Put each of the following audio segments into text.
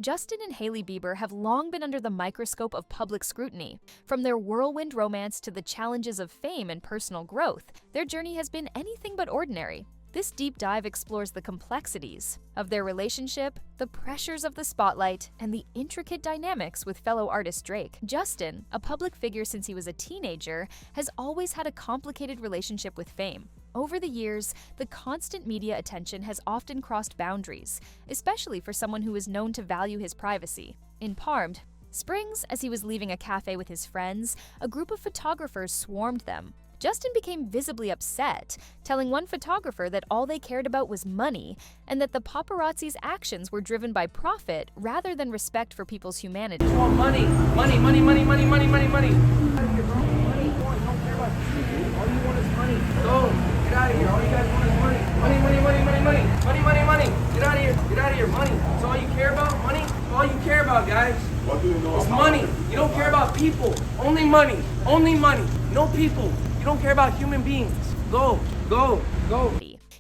Justin and Hailey Bieber have long been under the microscope of public scrutiny. From their whirlwind romance to the challenges of fame and personal growth, their journey has been anything but ordinary. This deep dive explores the complexities of their relationship, the pressures of the spotlight, and the intricate dynamics with fellow artist Drake. Justin, a public figure since he was a teenager, has always had a complicated relationship with fame. Over the years, the constant media attention has often crossed boundaries, especially for someone who is known to value his privacy. In Palm Springs, as he was leaving a cafe with his friends, a group of photographers swarmed them. Justin became visibly upset, telling one photographer that all they cared about was money and that the paparazzi's actions were driven by profit rather than respect for people's humanity. You want money, money, money, money, money, money, money, money. Get out of here, bro. Money. You don't care about you. All you want is money. Go. Get out of here. All you guys want is money. Money, money, money, money, money. Money, money, money. Get out of here. Get out of here. Money. That's all you care about? Money? That's all you care about, guys. What do you know? It's money. You don't care about people. Only money. Only money. No people. You don't care about human beings. Go, go, go.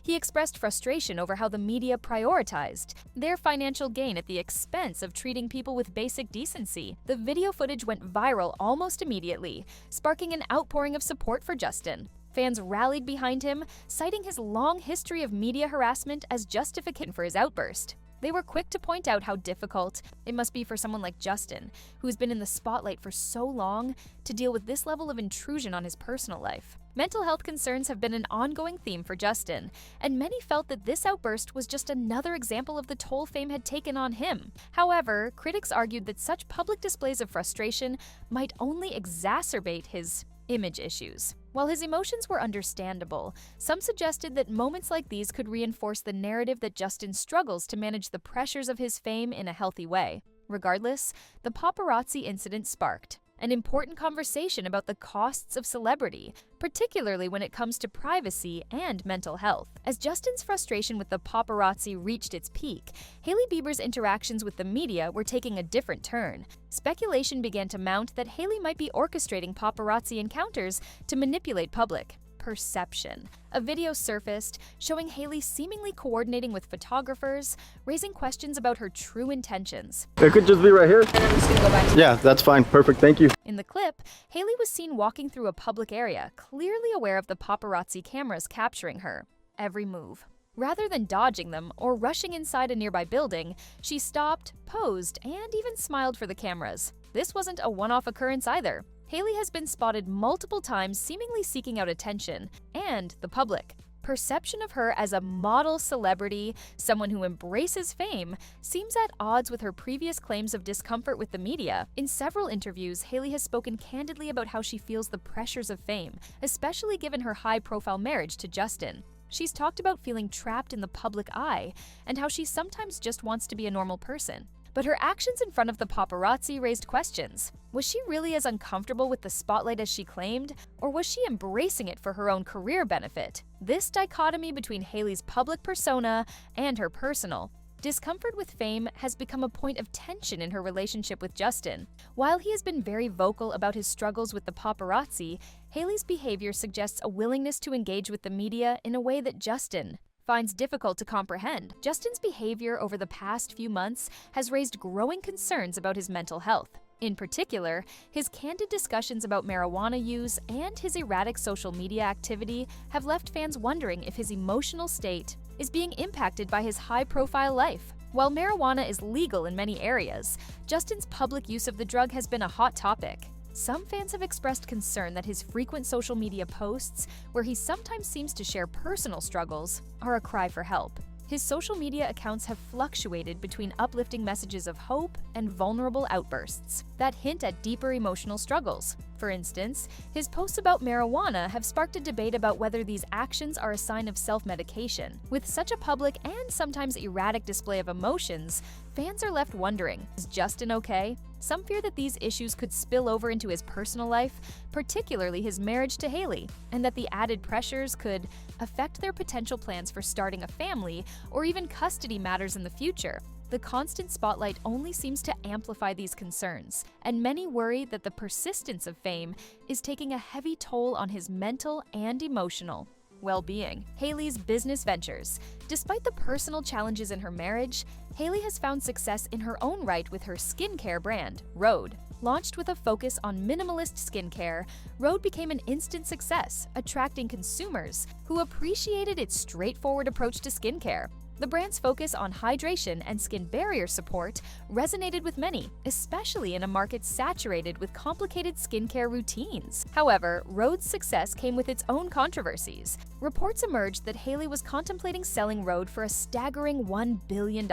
He expressed frustration over how the media prioritized their financial gain at the expense of treating people with basic decency. The video footage went viral almost immediately, sparking an outpouring of support for Justin. Fans rallied behind him, citing his long history of media harassment as justification for his outburst. They were quick to point out how difficult it must be for someone like Justin, who's been in the spotlight for so long, to deal with this level of intrusion on his personal life. Mental health concerns have been an ongoing theme for Justin, and many felt that this outburst was just another example of the toll fame had taken on him. However, critics argued that such public displays of frustration might only exacerbate his image issues. While his emotions were understandable, some suggested that moments like these could reinforce the narrative that Justin struggles to manage the pressures of his fame in a healthy way. Regardless, the paparazzi incident sparked an important conversation about the costs of celebrity, particularly when it comes to privacy and mental health. As Justin's frustration with the paparazzi reached its peak, Hailey Bieber's interactions with the media were taking a different turn. Speculation began to mount that Hailey might be orchestrating paparazzi encounters to manipulate public perception. A video surfaced showing Hailey seemingly coordinating with photographers, raising questions about her true intentions. It could just be right here. And I'm just gonna go back to Yeah, that's fine. Perfect. Thank you. In the clip, Hailey was seen walking through a public area, clearly aware of the paparazzi cameras capturing her every move. Rather than dodging them or rushing inside a nearby building, she stopped, posed, and even smiled for the cameras. This wasn't a one-off occurrence either. Hailey has been spotted multiple times seemingly seeking out attention and the public. Perception of her as a model celebrity, someone who embraces fame, seems at odds with her previous claims of discomfort with the media. In several interviews, Hailey has spoken candidly about how she feels the pressures of fame, especially given her high-profile marriage to Justin. She's talked about feeling trapped in the public eye and how she sometimes just wants to be a normal person. But her actions in front of the paparazzi raised questions. Was she really as uncomfortable with the spotlight as she claimed, or was she embracing it for her own career benefit? This dichotomy between Hailey's public persona and her personal discomfort with fame has become a point of tension in her relationship with Justin. While he has been very vocal about his struggles with the paparazzi, Hailey's behavior suggests a willingness to engage with the media in a way that Justin finds difficult to comprehend. Justin's behavior over the past few months has raised growing concerns about his mental health. In particular, his candid discussions about marijuana use and his erratic social media activity have left fans wondering if his emotional state is being impacted by his high-profile life. While marijuana is legal in many areas, Justin's public use of the drug has been a hot topic. Some fans have expressed concern that his frequent social media posts, where he sometimes seems to share personal struggles, are a cry for help. His social media accounts have fluctuated between uplifting messages of hope and vulnerable outbursts that hint at deeper emotional struggles. For instance, his posts about marijuana have sparked a debate about whether these actions are a sign of self-medication. With such a public and sometimes erratic display of emotions, fans are left wondering, is Justin okay? Some fear that these issues could spill over into his personal life, particularly his marriage to Hailey, and that the added pressures could affect their potential plans for starting a family or even custody matters in the future. The constant spotlight only seems to amplify these concerns, and many worry that the persistence of fame is taking a heavy toll on his mental and emotional well-being. Hailey's business ventures. Despite the personal challenges in her marriage, Hailey has found success in her own right with her skincare brand, Rhode. Launched with a focus on minimalist skincare, Rhode became an instant success, attracting consumers who appreciated its straightforward approach to skincare. The brand's focus on hydration and skin barrier support resonated with many, especially in a market saturated with complicated skincare routines. However, Rhode's success came with its own controversies. Reports emerged that Hailey was contemplating selling Rhode for a staggering $1 billion.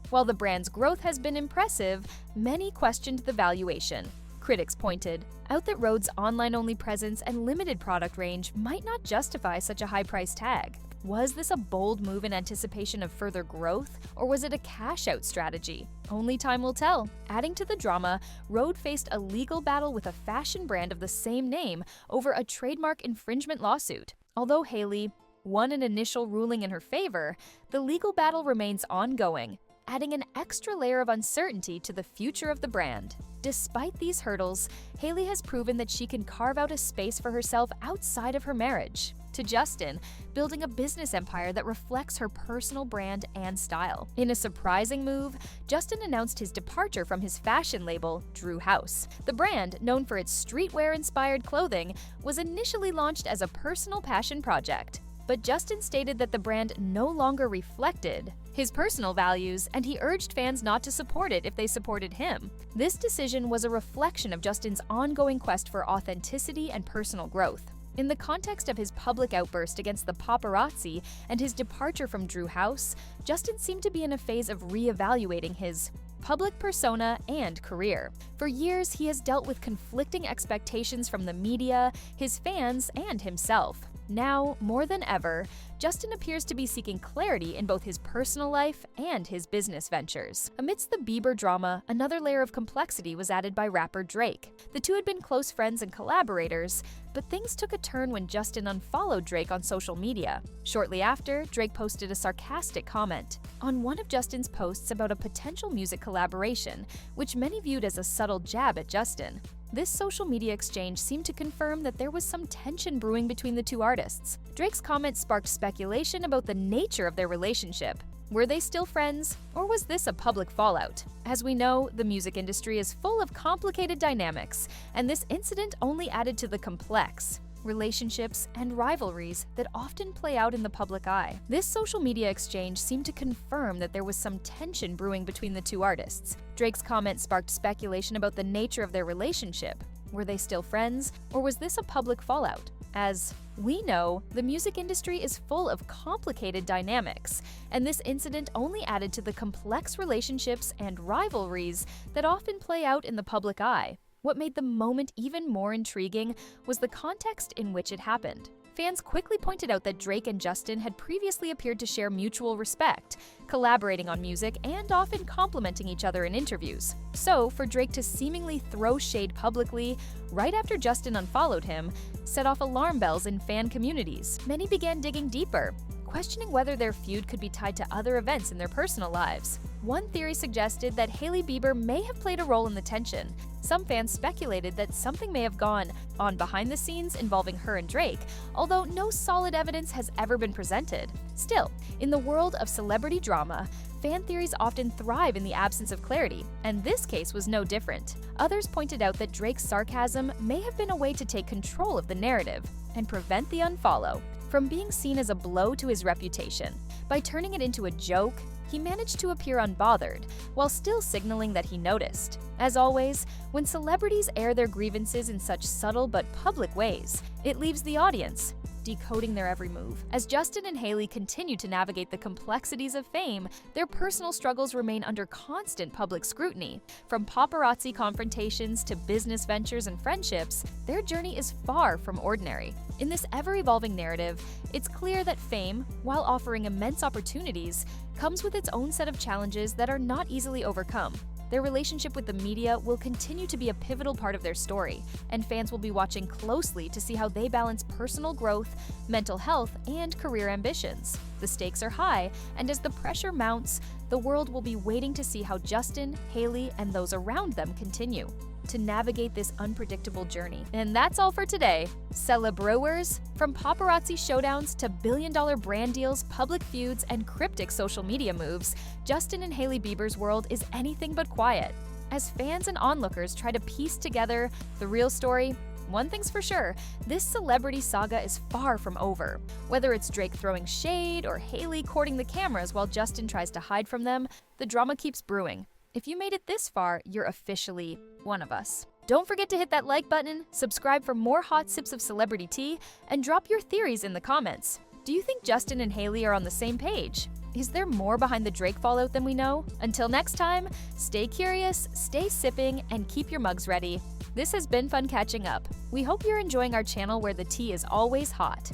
While the brand's growth has been impressive, many questioned the valuation. Critics pointed out that Rhode's online-only presence and limited product range might not justify such a high price tag. Was this a bold move in anticipation of further growth, or was it a cash-out strategy? Only time will tell. Adding to the drama, Rhode faced a legal battle with a fashion brand of the same name over a trademark infringement lawsuit. Although Hailey won an initial ruling in her favor, the legal battle remains ongoing, adding an extra layer of uncertainty to the future of the brand. Despite these hurdles, Hailey has proven that she can carve out a space for herself outside of her marriage. To Justin, building a business empire that reflects her personal brand and style. In a surprising move, Justin announced his departure from his fashion label, Drew House. The brand, known for its streetwear-inspired clothing, was initially launched as a personal passion project. But Justin stated that the brand no longer reflected his personal values, and he urged fans not to support it if they supported him. This decision was a reflection of Justin's ongoing quest for authenticity and personal growth. In the context of his public outburst against the paparazzi and his departure from Drew House, Justin seemed to be in a phase of re-evaluating his public persona and career. For years, he has dealt with conflicting expectations from the media, his fans, and himself. Now, more than ever, Justin appears to be seeking clarity in both his personal life and his business ventures. Amidst the Bieber drama, another layer of complexity was added by rapper Drake. The two had been close friends and collaborators, but things took a turn when Justin unfollowed Drake on social media. Shortly after, Drake posted a sarcastic comment on one of Justin's posts about a potential music collaboration, which many viewed as a subtle jab at Justin. This social media exchange seemed to confirm that there was some tension brewing between the two artists. Drake's comment sparked speculation about the nature of their relationship. Were they still friends, or was this a public fallout? As we know, the music industry is full of complicated dynamics, and this incident only added to the complex relationships and rivalries that often play out in the public eye. This social media exchange seemed to confirm that there was some tension brewing between the two artists. Drake's comment sparked speculation about the nature of their relationship. Were they still friends, or was this a public fallout? As we know, the music industry is full of complicated dynamics, and this incident only added to the complex relationships and rivalries that often play out in the public eye. What made the moment even more intriguing was the context in which it happened. Fans quickly pointed out that Drake and Justin had previously appeared to share mutual respect, collaborating on music and often complimenting each other in interviews. So, for Drake to seemingly throw shade publicly right after Justin unfollowed him set off alarm bells in fan communities. Many began digging deeper, questioning whether their feud could be tied to other events in their personal lives. One theory suggested that Hailey Bieber may have played a role in the tension. Some fans speculated that something may have gone on behind the scenes involving her and Drake, although no solid evidence has ever been presented. Still, in the world of celebrity drama, fan theories often thrive in the absence of clarity, and this case was no different. Others pointed out that Drake's sarcasm may have been a way to take control of the narrative and prevent the unfollow from being seen as a blow to his reputation. By turning it into a joke, he managed to appear unbothered, while still signaling that he noticed. As always, when celebrities air their grievances in such subtle but public ways, it leaves the audience decoding their every move. As Justin and Hailey continue to navigate the complexities of fame, their personal struggles remain under constant public scrutiny. From paparazzi confrontations to business ventures and friendships, their journey is far from ordinary. In this ever-evolving narrative, it's clear that fame, while offering immense opportunities, comes with its own set of challenges that are not easily overcome. Their relationship with the media will continue to be a pivotal part of their story, and fans will be watching closely to see how they balance personal growth, mental health, and career ambitions. The stakes are high, and as the pressure mounts, the world will be waiting to see how Justin, Hailey, and those around them continue. to navigate this unpredictable journey. And that's all for today. Celebrowers? From paparazzi showdowns to billion-dollar brand deals, public feuds, and cryptic social media moves, Justin and Hailey Bieber's world is anything but quiet. As fans and onlookers try to piece together the real story, one thing's for sure, this celebrity saga is far from over. Whether it's Drake throwing shade or Hailey courting the cameras while Justin tries to hide from them, the drama keeps brewing. If you made it this far, you're officially one of us. Don't forget to hit that like button, subscribe for more hot sips of celebrity tea, and drop your theories in the comments. Do you think Justin and Hailey are on the same page? Is there more behind the Drake fallout than we know? Until next time, stay curious, stay sipping, and keep your mugs ready. This has been fun catching up. We hope you're enjoying our channel where the tea is always hot.